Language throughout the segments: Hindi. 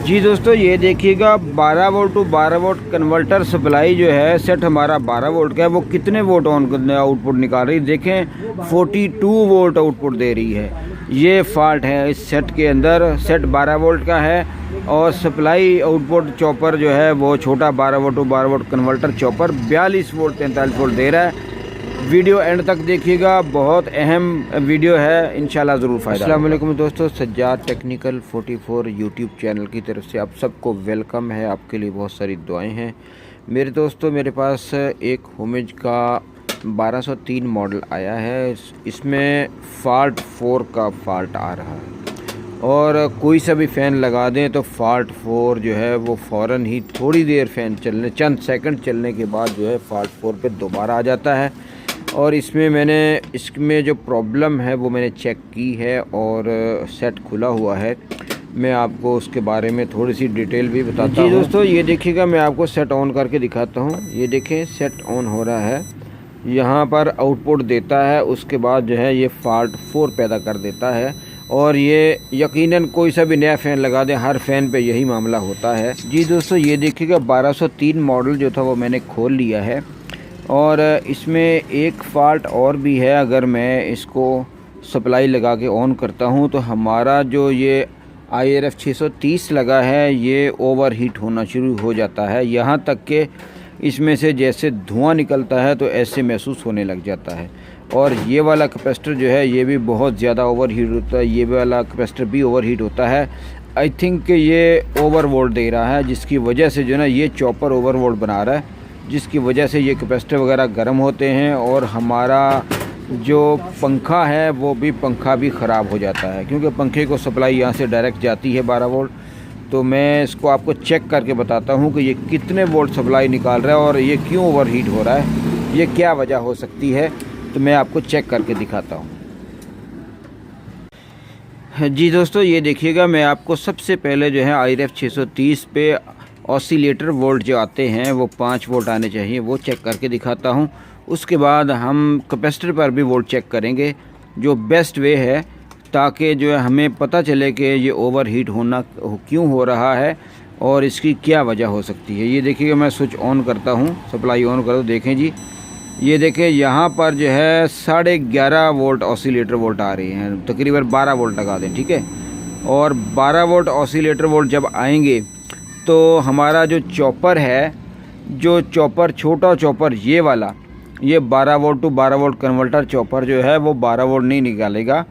जी दोस्तों, ये देखिएगा 12 volt to 12 volt converter supply जो है सेट हमारा 12 वोल्ट का है, वो कितने वोल्ट आउटपुट निकाल रही है देखें, 42 वोल्ट आउटपुट दे रही है। ये फॉल्ट है इस सेट के अंदर। सेट 12 वोल्ट का है और सप्लाई आउटपुट चॉपर जो है वो छोटा 12 volt to 12 volt converter chopper 42 volt 43 volt दे रहा है। वीडियो एंड तक देखिएगा, बहुत अहम वीडियो है, इंशाल्लाह ज़रूर फ़ायदा। अस्सलाम वालेकुम दोस्तों, सज्जाद टेक्निकल 44 यूट्यूब चैनल की तरफ से आप सबको वेलकम है। आपके लिए बहुत सारी दुआएं हैं मेरे दोस्तों। मेरे पास एक होमेज का 1203 मॉडल आया है। इसमें फॉल्ट 4 का फॉल्ट आ रहा है और कोई सा भी फ़ैन लगा दें तो फॉल्ट 4 जो है वो फ़ौरन ही थोड़ी देर फ़ैन चलने, चंद सेकंड चलने के बाद जो है फॉल्ट 4 पे दोबारा आ जाता है। और इसमें जो प्रॉब्लम है वो मैंने चेक की है और सेट खुला हुआ है। मैं आपको उसके बारे में थोड़ी सी डिटेल भी बताता हूँ। दोस्तों ये देखिएगा, मैं आपको सेट ऑन करके दिखाता हूँ। ये देखें, सेट ऑन हो रहा है, यहाँ पर आउटपुट देता है, उसके बाद जो है ये फॉल्ट 4 पैदा कर देता है। और ये यकीनन कोई सा भी नया फ़ैन लगा दें, हर फ़ैन पे यही मामला होता है। जी दोस्तों, ये देखिएगा 1203 मॉडल जो था वो मैंने खोल लिया है और इसमें एक फ़ॉल्ट और भी है। अगर मैं इसको सप्लाई लगा के ऑन करता हूं तो हमारा जो ये IRF 630 लगा है ये ओवर हीट होना शुरू हो जाता है। यहां तक कि इसमें से जैसे धुआं निकलता है तो ऐसे महसूस होने लग जाता है। और ये वाला कैपेसिटर जो है ये भी बहुत ज़्यादा ओवर हीट होता है। ये वाला कैपेसिटर भी ओवर हीट होता है। आई थिंक कि ये ओवर वोल्ट दे रहा है, जिसकी वजह से जो है ना ये चॉपर ओवर वोल्ट बना रहा है, जिसकी वजह से ये कैपेसिटर वगैरह गर्म होते हैं और हमारा जो पंखा है वो भी ख़राब हो जाता है, क्योंकि पंखे को सप्लाई यहाँ से डायरेक्ट जाती है 12 वोल्ट। तो मैं इसको आपको चेक करके बताता हूँ कि ये कितने वोल्ट सप्लाई निकाल रहा है और ये क्यों ओवर हीट हो रहा है, ये क्या वजह हो सकती है, तो मैं आपको चेक करके दिखाता हूँ। जी दोस्तों, ये देखिएगा, मैं आपको सबसे पहले जो है IRF 630 पे ऑसिलेटर वोल्ट जो आते हैं वो 5 वोल्ट आने चाहिए, वो चेक करके दिखाता हूँ। उसके बाद हम कैपेसिटर पर भी वोल्ट चेक करेंगे, जो बेस्ट वे है, ताकि जो है हमें पता चले कि ये ओवर हीट होना क्यों हो रहा है और इसकी क्या वजह हो सकती है। ये देखिएगा, मैं स्विच ऑन करता हूँ, सप्लाई ऑन करो, देखें जी, ये देखें यहाँ पर जो है 11.5 वोल्ट ऑसिलेटर वोल्ट आ रही हैं, तकरीबन 12 वोल्ट लगा दें, ठीक है। और 12 वोल्ट ऑसिलेटर वोल्ट जब आएंगे तो हमारा जो चॉपर है, जो चॉपर छोटा चॉपर ये वाला, ये 12 volt to 12 volt converter chopper जो है वो 12 वोल्ट नहीं निकालेगा।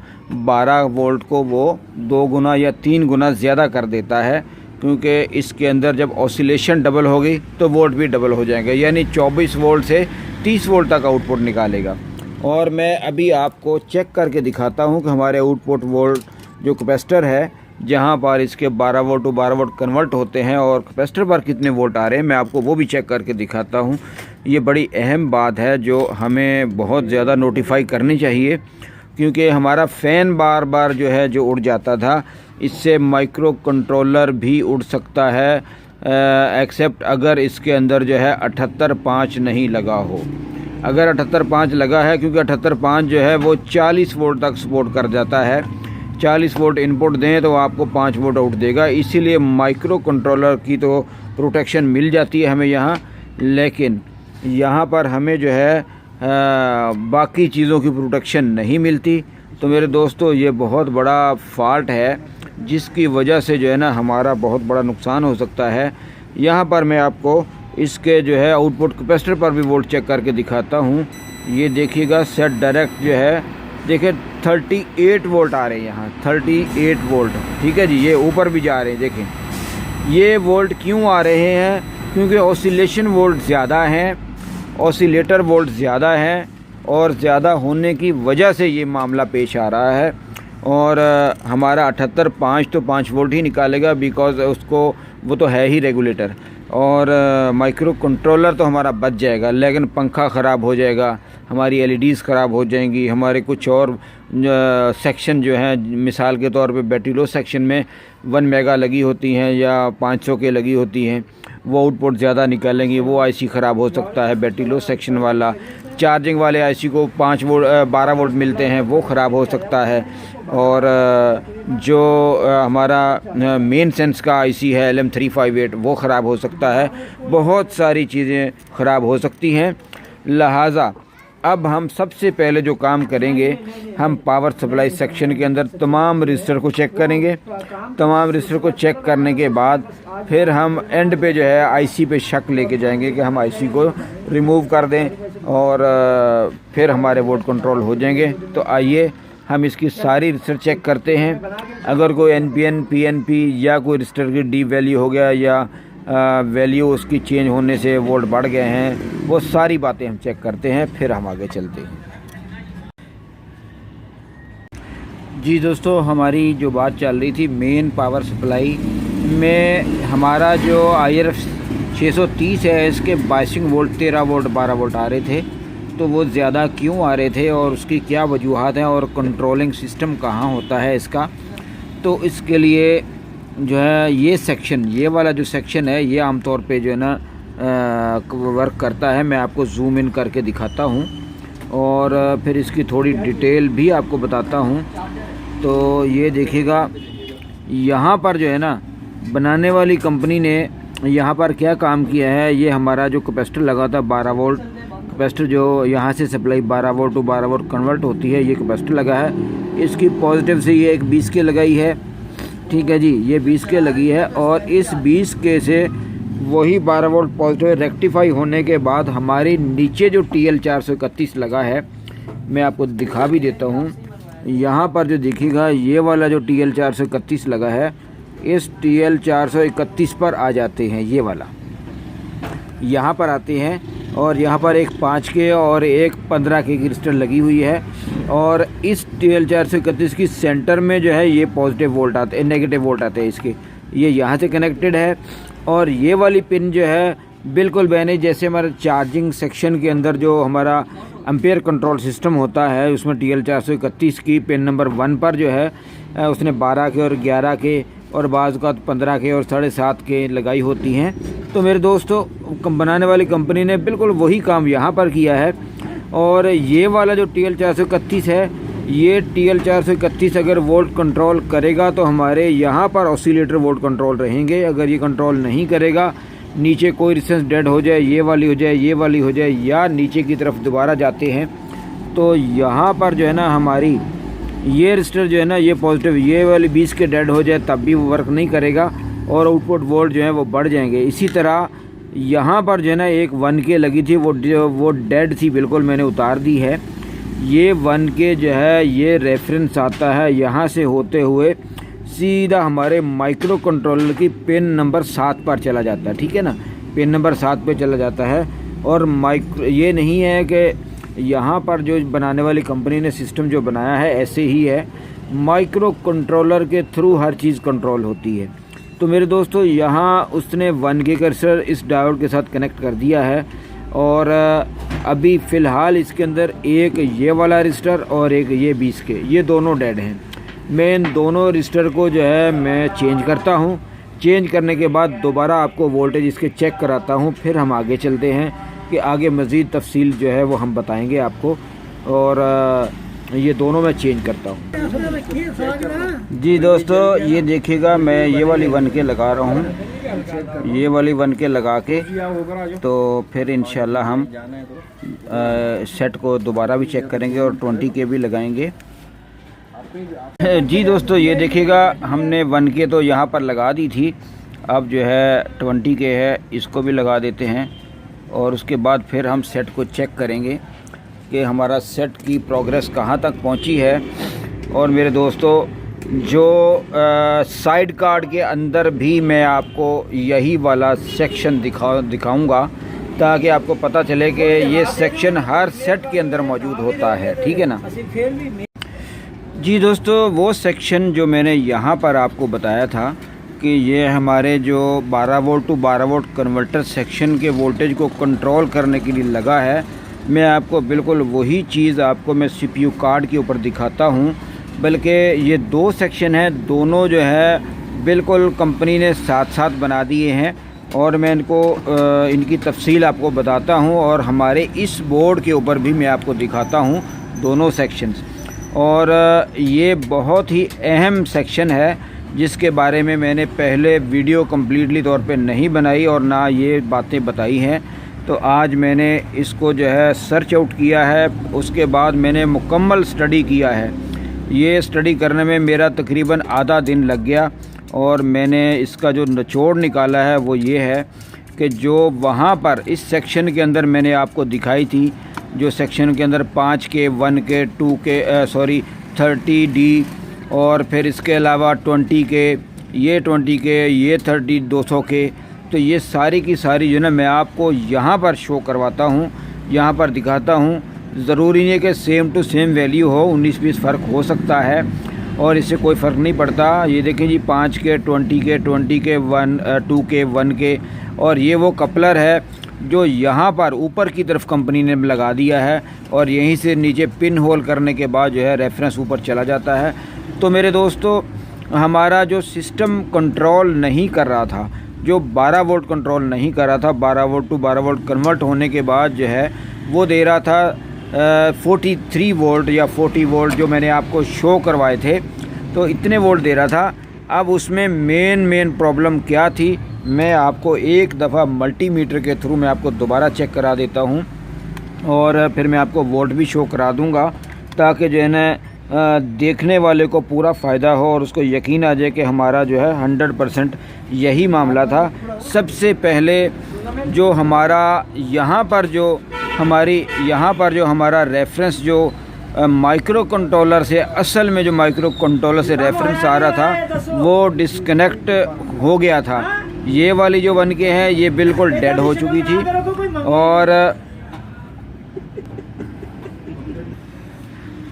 12 वोल्ट को वो 2 गुना या 3 गुना ज़्यादा कर देता है, क्योंकि इसके अंदर जब ऑसिलेशन डबल होगी तो वोल्ट भी डबल हो जाएंगे, यानी 24 वोल्ट से 30 वोल्ट तक आउटपुट निकालेगा। और मैं अभी आपको चेक करके दिखाता हूँ कि हमारे आउटपुट वोल्ट जो कैपेसिटर है, जहाँ पर इसके 12 वोल्ट टू 12 वोल्ट कन्वर्ट होते हैं और कैपेसिटर पर कितने वोल्ट आ रहे हैं, मैं आपको वो भी चेक करके दिखाता हूँ। ये बड़ी अहम बात है जो हमें बहुत ज़्यादा नोटिफाई करनी चाहिए, क्योंकि हमारा फ़ैन बार बार जो है जो उड़ जाता था, इससे माइक्रो कंट्रोलर भी उड़ सकता है, एक्सेप्ट अगर इसके अंदर जो है 78.5 नहीं लगा हो। अगर 78.5 लगा है, क्योंकि 78.5 जो है वो 40 वोल्ट तक सपोर्ट कर जाता है। 40 वोल्ट इनपुट दें तो आपको 5 वोल्ट आउट देगा, इसीलिए माइक्रो कंट्रोलर की तो प्रोटेक्शन मिल जाती है हमें यहाँ, लेकिन यहाँ पर हमें जो है बाकी चीज़ों की प्रोटेक्शन नहीं मिलती। तो मेरे दोस्तों, ये बहुत बड़ा फॉल्ट है, जिसकी वजह से जो है ना हमारा बहुत बड़ा नुकसान हो सकता है। यहाँ पर मैं आपको इसके जो है आउटपुट कैपेसिटर पर भी वोल्ट चेक करके दिखाता हूँ। ये देखिएगा, सेट डायरेक्ट जो है, देखिए 38 वोल्ट आ रहे हैं यहाँ, 38 वोल्ट, ठीक है जी। ये ऊपर भी जा रहे हैं, देखें ये वोल्ट क्यों आ रहे हैं, क्योंकि ऑसिलेशन वोल्ट ज़्यादा हैं, ऑसिलेटर वोल्ट ज़्यादा हैं, और ज़्यादा होने की वजह से ये मामला पेश आ रहा है। और हमारा 78.5 तो 5 वोल्ट ही निकालेगा, बिकॉज़ उसको वो तो है ही रेगुलेटर, और माइक्रो कंट्रोलर तो हमारा बच जाएगा, लेकिन पंखा ख़राब हो जाएगा, हमारी LEDs ख़राब हो जाएंगी, हमारे कुछ और सेक्शन जो हैं, मिसाल के तौर पे बैटरी लो सेक्शन में 1 मेगा लगी होती हैं या 500 के लगी होती हैं, वो आउटपुट ज़्यादा निकालेंगी, वो IC ख़राब हो सकता है। बैटरी लो सेक्शन वाला चार्जिंग वाले IC को 5 वोल्ट 12 वोल्ट मिलते हैं, वो ख़राब हो सकता है। और जो हमारा मेन सेंस का आईसी है LM358 वो ख़राब हो सकता है। बहुत सारी चीज़ें ख़राब हो सकती हैं। लिहाजा अब हम सबसे पहले जो काम करेंगे, हम पावर सप्लाई सेक्शन के अंदर तमाम रजिस्टर को चेक करेंगे। तमाम रजिस्टर को चेक करने के बाद फिर हम एंड पे जो है आईसी पे शक लेके जाएंगे कि हम आईसी को रिमूव कर दें और फिर हमारे वोल्ट कंट्रोल हो जाएंगे। तो आइए हम इसकी सारी रजिस्टर चेक करते हैं। अगर कोई NPN PNP या कोई रजिस्टर की डी वैल्यू हो गया या वैल्यू उसकी चेंज होने से वोल्ट बढ़ गए हैं, वो सारी बातें हम चेक करते हैं, फिर हम आगे चलते हैं। जी दोस्तों, हमारी जो बात चल रही थी मेन पावर सप्लाई में, हमारा जो IRF 630 है इसके बाइसिंग वोल्ट 13 वोल्ट 12 वोल्ट आ रहे थे। तो वो ज़्यादा क्यों आ रहे थे और उसकी क्या वजूहात हैं और कंट्रोलिंग सिस्टम कहाँ होता है इसका, तो इसके लिए जो है ये सेक्शन, ये वाला जो सेक्शन है, ये आमतौर पे जो है ना वर्क करता है। मैं आपको जूम इन करके दिखाता हूँ और फिर इसकी थोड़ी डिटेल भी आपको बताता हूँ। तो ये देखिएगा, यहाँ पर जो है ना बनाने वाली कंपनी ने यहाँ पर क्या काम किया है, ये हमारा जो कैपेसिटर लगा था 12 वोल्ट कैपेसिटर, जो यहाँ से supply 12 volt to 12 volt convert होती है, ये कैपेसिटर लगा है। इसकी पॉजिटिव से ये एक 20 के लगाई है, ठीक है जी, ये 20 के लगी है। और इस 20 के से वही 12 वोल्ट पॉजिटिव रेक्टिफाई होने के बाद हमारे नीचे जो TL 431 लगा है, मैं आपको दिखा भी देता हूँ। यहाँ पर जो देखिएगा, ये वाला जो TL 431 लगा है, इस TL 431 पर आ जाते हैं, ये वाला यहाँ पर आते हैं। और यहाँ पर एक 5 के और एक 15 के की रजिस्टर लगी हुई है। और इस TL 431 की सेंटर में जो है ये पॉजिटिव वोल्ट आते हैं, नेगेटिव वोल्ट आते हैं इसके, ये यहाँ से कनेक्टेड है। और ये वाली पिन जो है बिल्कुल बैने जैसे हमारे चार्जिंग सेक्शन के अंदर जो हमारा एम्पेयर कंट्रोल सिस्टम होता है, उसमें TL 431 की पिन नंबर 1 पर जो है उसने 12 के और 11 के और बाज़ का 15 के और 7.5 के लगाई होती हैं। तो मेरे दोस्तों, बनाने वाली कंपनी ने बिल्कुल वही काम यहाँ पर किया है। और ये वाला जो TL 431 है, ये TL 431 अगर वोल्ट कंट्रोल करेगा तो हमारे यहाँ पर ऑसिलेटर वोल्ट कंट्रोल रहेंगे। अगर ये कंट्रोल नहीं करेगा, नीचे कोई रेजिस्टेंस डेड हो जाए, ये वाली हो जाए, ये वाली हो जाए, या नीचे की तरफ दोबारा जाते हैं, तो यहाँ पर जो है ना हमारी ये रजिस्टर जो है ना, ये पॉजिटिव, ये वाली 20 के डेड हो जाए तब भी वो वर्क नहीं करेगा और आउटपुट वोल्ट जो है वो बढ़ जाएंगे। इसी तरह यहाँ पर जो है ना एक 1 के लगी थी, वो डेड थी बिल्कुल, मैंने उतार दी है। ये 1 के जो है ये रेफरेंस आता है यहाँ से होते हुए सीधा हमारे माइक्रो कंट्रोलर की पिन नंबर 7 पर चला जाता है, ठीक है ना, पिन नंबर 7 पे चला जाता है। और ये नहीं है कि यहाँ पर जो बनाने वाली कंपनी ने सिस्टम जो बनाया है ऐसे ही है, माइक्रो कंट्रोलर के थ्रू हर चीज़ कंट्रोल होती है। तो मेरे दोस्तों, यहाँ उसने 1 के कर्सर इस डायोड के साथ कनेक्ट कर दिया है। और अभी फ़िलहाल इसके अंदर एक ये वाला रजिस्टर और एक ये 20 के, ये दोनों डेड हैं। मैं इन दोनों रजिस्टर को जो है मैं चेंज करता हूँ। चेंज करने के बाद दोबारा आपको वोल्टेज इसके चेक कराता हूँ, फिर हम आगे चलते हैं कि आगे मज़ीद तफसील जो है वो हम बताएंगे आपको। और ये दोनों मैं चेंज करता हूँ। जी दोस्तों, ये देखिएगा, मैं ये वाली 1 के लगा रहा हूँ, ये वाली 1 के लगा के तो फिर इंशाल्लाह हम सेट को दोबारा भी चेक करेंगे और 20 के भी लगाएंगे। जी दोस्तों, ये देखिएगा, हमने 1 के तो यहाँ पर लगा दी थी, अब जो है 20 के है, इसको भी लगा देते हैं। और उसके बाद फिर हम सेट को चेक करेंगे कि हमारा सेट की प्रोग्रेस कहाँ तक पहुँची है। और मेरे दोस्तों, जो साइड कार्ड के अंदर भी मैं आपको यही वाला सेक्शन दिखाऊंगा ताकि आपको पता चले कि ये सेक्शन हर सेट के अंदर मौजूद होता है, ठीक है ना। जी दोस्तों, वो सेक्शन जो मैंने यहाँ पर आपको बताया था कि ये हमारे जो 12 volt to 12 volt converter section के वोल्टेज को कंट्रोल करने के लिए लगा है, मैं आपको बिल्कुल वही चीज़ आपको मैं CPU कार्ड के ऊपर दिखाता हूँ। बल्कि ये 2 सेक्शन हैं, दोनों जो है बिल्कुल कंपनी ने साथ साथ बना दिए हैं। और मैं इनकी तफसील आपको बताता हूँ और हमारे इस बोर्ड के ऊपर भी मैं आपको दिखाता हूँ दोनों सेक्शंस। और ये बहुत ही अहम सेक्शन है जिसके बारे में मैंने पहले वीडियो कम्प्लीटली तौर पे नहीं बनाई और ना ये बातें बताई हैं। तो आज मैंने इसको जो है सर्च आउट किया है, उसके बाद मैंने मुकम्मल स्टडी किया है। ये स्टडी करने में मेरा तकरीबन आधा दिन लग गया और मैंने इसका जो निचोड़ निकाला है वो ये है कि जो वहाँ पर इस सेक्शन के अंदर मैंने आपको दिखाई थी, जो सेक्शन के अंदर 5K, 1K, 2K 30D और फिर इसके अलावा 20K, ये 20K, ये 200K, तो ये सारी की सारी जो है ना मैं आपको यहाँ पर शो करवाता हूँ, यहाँ पर दिखाता हूँ। ज़रूरी नहीं है कि सेम टू सेम वैल्यू हो, 19-20 फ़र्क हो सकता है और इससे कोई फ़र्क नहीं पड़ता। ये देखें जी 5K, 20K, 20K, 2K, 1K और ये वो कपलर है जो यहाँ पर ऊपर की तरफ कंपनी ने लगा दिया है और यहीं से नीचे पिन होल करने के बाद जो है रेफरेंस ऊपर चला जाता है। तो मेरे दोस्तों, हमारा जो सिस्टम कंट्रोल नहीं कर रहा था, जो 12 वोल्ट कंट्रोल नहीं कर रहा था, 12 वोल्ट टू 12 वोल्ट कन्वर्ट होने के बाद जो है वो दे रहा था 43 वोल्ट या 40 वोल्ट जो मैंने आपको शो करवाए थे, तो इतने वोल्ट दे रहा था। अब उसमें मेन प्रॉब्लम क्या थी, मैं आपको एक दफ़ा मल्टीमीटर के थ्रू मैं आपको दोबारा चेक करा देता हूं और फिर मैं आपको वोल्ट भी शो करा दूंगा ताकि जो है ना देखने वाले को पूरा फ़ायदा हो और उसको यकीन आ जाए कि हमारा जो है 100% यही मामला था। सबसे पहले जो हमारा यहाँ पर जो हमारा रेफरेंस जो माइक्रो कंट्रोलर से, असल में जो माइक्रो कंट्रोलर से रेफरेंस आ रहा था वो डिस्कनेक्ट हो गया था। ये वाली जो 1K है ये बिल्कुल डेड हो चुकी थी और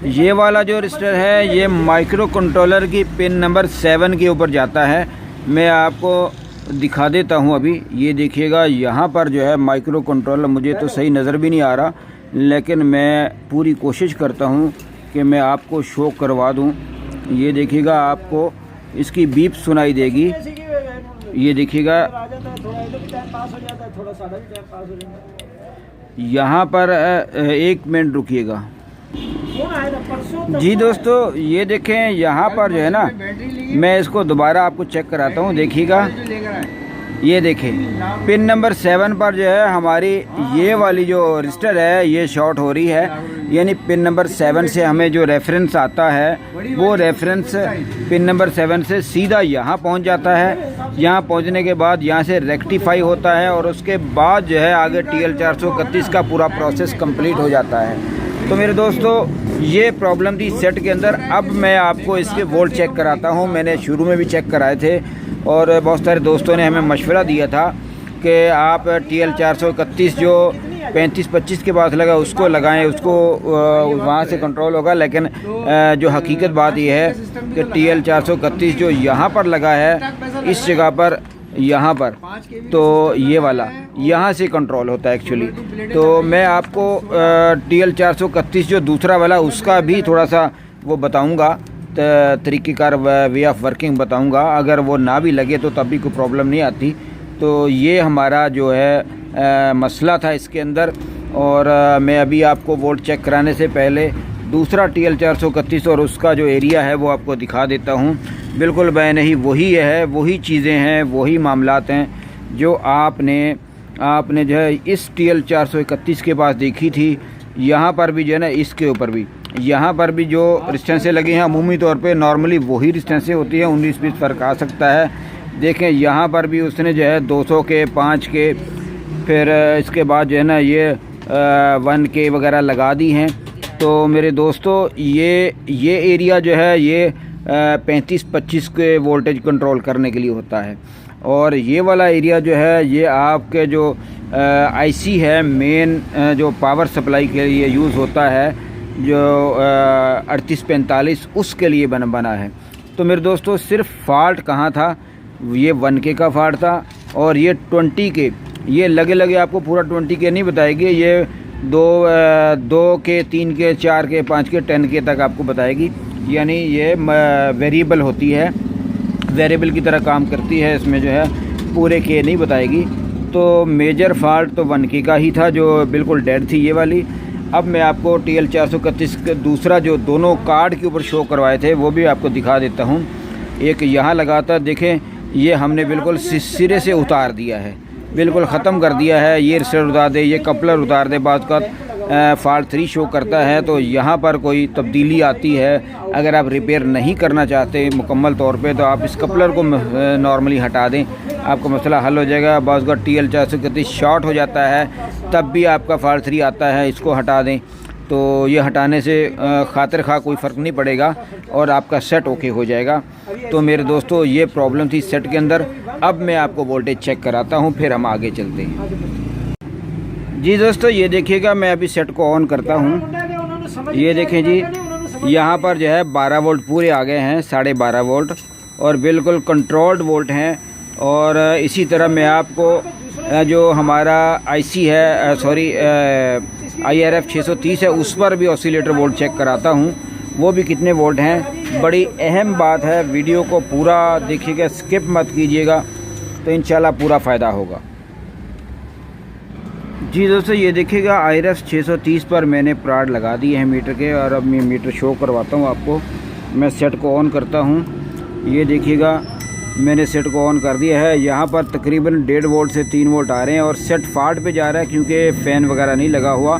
ये वाला जो रजिस्टर है ये माइक्रो कंट्रोलर की पिन नंबर 7 के ऊपर जाता है। मैं आपको दिखा देता हूँ अभी। ये देखिएगा यहाँ पर जो है माइक्रो कंट्रोलर, मुझे तो सही नज़र भी नहीं आ रहा लेकिन मैं पूरी कोशिश करता हूँ कि मैं आपको शो करवा दूँ। ये देखिएगा, आपको इसकी बीप सुनाई देगी। ये देखिएगा यहाँ पर 1 मिनट रुकिएगा जी दोस्तों। ये देखें यहाँ पर जो है ना, मैं इसको दोबारा आपको चेक कराता हूँ। देखिएगा, ये देखें पिन नंबर 7 पर जो है हमारी ये वाली जो रजिस्टर है ये शॉर्ट हो रही है, यानी पिन नंबर 7 से हमें जो रेफरेंस आता है वो रेफरेंस पिन नंबर 7 से सीधा यहाँ पहुँच जाता है। यहाँ पहुँचने के बाद यहाँ से रेक्टिफाई होता है और उसके बाद जो है आगे TL431 का पूरा प्रोसेस कंप्लीट हो जाता है। तो मेरे दोस्तों, ये प्रॉब्लम थी सेट के अंदर। अब मैं आपको इसके वोल्ट चेक कराता हूँ। मैंने शुरू में भी चेक कराए थे और बहुत सारे दोस्तों ने हमें मशवरा दिया था कि आप TL431 जो 35-25 के बाद लगा उसको लगाएं, उसको वहाँ से कंट्रोल होगा। लेकिन जो हकीकत बात यह है कि TL431 जो यहाँ पर लगा है इस जगह पर, यहाँ पर, तो ये वाला यहाँ से कंट्रोल होता है एक्चुअली। तो मैं आपको TL431 जो दूसरा वाला उसका भी थोड़ा सा वो बताऊँगा, तरीक़ेकार वे ऑफ वर्किंग बताऊँगा। अगर वो ना भी लगे तो तब भी कोई प्रॉब्लम नहीं आती। तो ये हमारा जो है मसला था इसके अंदर। और मैं अभी आपको वोल्ट चेक कराने से पहले दूसरा TL431 और उसका जो एरिया है वो आपको दिखा देता हूँ। बिल्कुल बैन ही वही है, वही चीज़ें हैं, वही मामलात हैं जो आपने जो है इस TL431 के पास देखी थी। यहाँ पर भी जो है ना, इसके ऊपर भी, यहाँ पर भी जो रेजिस्टेंसें लगी हैं अमूमी तौर पे नॉर्मली वही रेजिस्टेंसें होती हैं, 19-20 फ़र्क आ सकता है। देखें यहाँ पर भी उसने जो है 200 के, 5 के, फिर इसके बाद जो है ना ये 1K वगैरह लगा दी हैं। तो मेरे दोस्तों, ये एरिया जो है ये 35-25 के वोल्टेज कंट्रोल करने के लिए होता है और ये वाला एरिया जो है ये आपके जो IC है मेन जो पावर सप्लाई के लिए यूज़ होता है, जो 3845 उसके लिए बना है। तो मेरे दोस्तों, सिर्फ फॉल्ट कहाँ था, ये 1K का फॉल्ट था और ये 20K, ये लगे आपको पूरा 20K नहीं बताएगी, ये 2K, 3K, 4K, 5K, 10K तक आपको बताएगी। यानी ये वेरिएबल होती है, वेरिएबल की तरह काम करती है। इसमें जो है पूरे K नहीं बताएगी। तो मेजर फॉल्ट तो 1K का ही था जो बिल्कुल डेड थी ये वाली। अब मैं आपको TL431 का दूसरा जो दोनों कार्ड के ऊपर शो करवाए थे वो भी आपको दिखा देता हूँ। एक यहाँ लगाता, देखें ये हमने बिल्कुल सिरे से उतार दिया है, बिल्कुल ख़त्म कर दिया है। ये रिसेट उतार दे, ये कपलर उतार दे, बाद का फाल्ट 3 शो करता है। तो यहाँ पर कोई तब्दीली आती है, अगर आप रिपेयर नहीं करना चाहते मुकम्मल तौर पे तो आप इस कपलर को नॉर्मली हटा दें, आपका मसला हल हो जाएगा। बाद का TL431 शॉर्ट हो जाता है तब भी आपका फाल्ट 3 आता है, इसको हटा दें। तो ये हटाने से खातिर खा कोई फ़र्क नहीं पड़ेगा और आपका सेट ओके हो जाएगा। तो मेरे दोस्तों ये प्रॉब्लम थी सेट के अंदर। अब मैं आपको वोल्टेज चेक कराता हूँ, फिर हम आगे चलते हैं। जी दोस्तों ये देखिएगा, मैं अभी सेट को ऑन करता हूँ। ये देखें जी, यहाँ पर जो है 12 वोल्ट पूरे आ गए हैं, 12.5 वोल्ट और बिल्कुल कंट्रोल्ड वोल्ट हैं। और इसी तरह मैं आपको जो हमारा IC है, सॉरी IRF 630 है, उस पर भी ऑसिलेटर वोल्ट चेक कराता हूँ, वो भी कितने वोल्ट हैं। बड़ी अहम बात है, वीडियो को पूरा देखिएगा, स्किप मत कीजिएगा, तो इंशाल्लाह पूरा फ़ायदा होगा। जी दोस्तों ये देखिएगा, IRF 630 पर मैंने प्राड लगा दिए हैं मीटर के, और अब मैं मीटर शो करवाता हूँ आपको। मैं सेट को ऑन करता हूँ। ये देखिएगा मैंने सेट को ऑन कर दिया है। यहाँ पर तकरीबन 1.5 वोल्ट से 3 वोल्ट आ रहे हैं और सेट फाल्ट पे जा रहा है क्योंकि फ़ैन वगैरह नहीं लगा हुआ।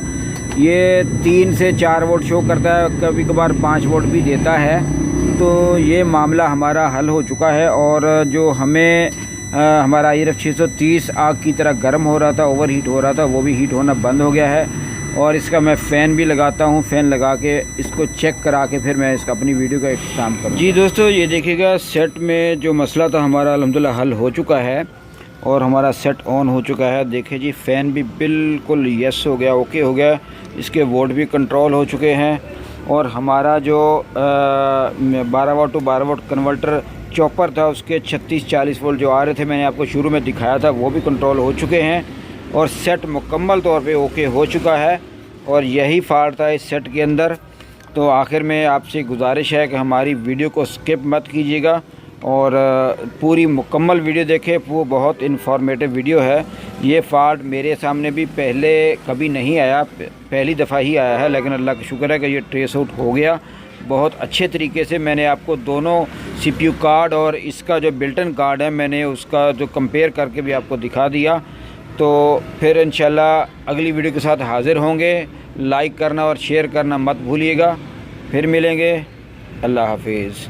ये 3 से 4 वोल्ट शो करता है, कभी कभार 5 वोल्ट भी देता है। तो ये मामला हमारा हल हो चुका है। और जो हमें हमारा IRF 630 आग की तरह गर्म हो रहा था, ओवर हीट हो रहा था, वो भी हीट होना बंद हो गया है। और इसका मैं फ़ैन भी लगाता हूँ, फ़ैन लगा के इसको चेक करा के फिर मैं इसका अपनी वीडियो का इख्तिताम करूँ। जी दोस्तों ये देखिएगा, सेट में जो मसला था हमारा अल्हम्दुलिल्लाह हल हो चुका है और हमारा सेट ऑन हो चुका है। देखिए जी, फ़ैन भी बिल्कुल यस हो गया, ओके हो गया, इसके वोल्ट भी कंट्रोल हो चुके हैं। और हमारा जो 12 volt to 12 volt converter chopper था, उसके 36-40 वोल्ट जो आ रहे थे, मैंने आपको शुरू में दिखाया था, वो भी कंट्रोल हो चुके हैं और सेट मुकम्मल तौर पे ओके हो चुका है। और यही फ़ाल्ट था इस सेट के अंदर। तो आखिर में आपसे गुजारिश है कि हमारी वीडियो को स्किप मत कीजिएगा और पूरी मुकम्मल वीडियो देखें, वो बहुत इन्फॉर्मेटिव वीडियो है। ये फ़ाल्ट मेरे सामने भी पहले कभी नहीं आया, पहली दफ़ा ही आया है, लेकिन अल्लाह का शुक्र है कि ये ट्रेस आउट हो गया बहुत अच्छे तरीके से। मैंने आपको दोनों CPU कार्ड और इसका जो बिल्टन कार्ड है, मैंने उसका जो कंपेयर करके भी आपको दिखा दिया। तो फिर इंशाल्लाह अगली वीडियो के साथ हाज़िर होंगे। लाइक करना और शेयर करना मत भूलिएगा। फिर मिलेंगे। अल्लाह हाफिज़।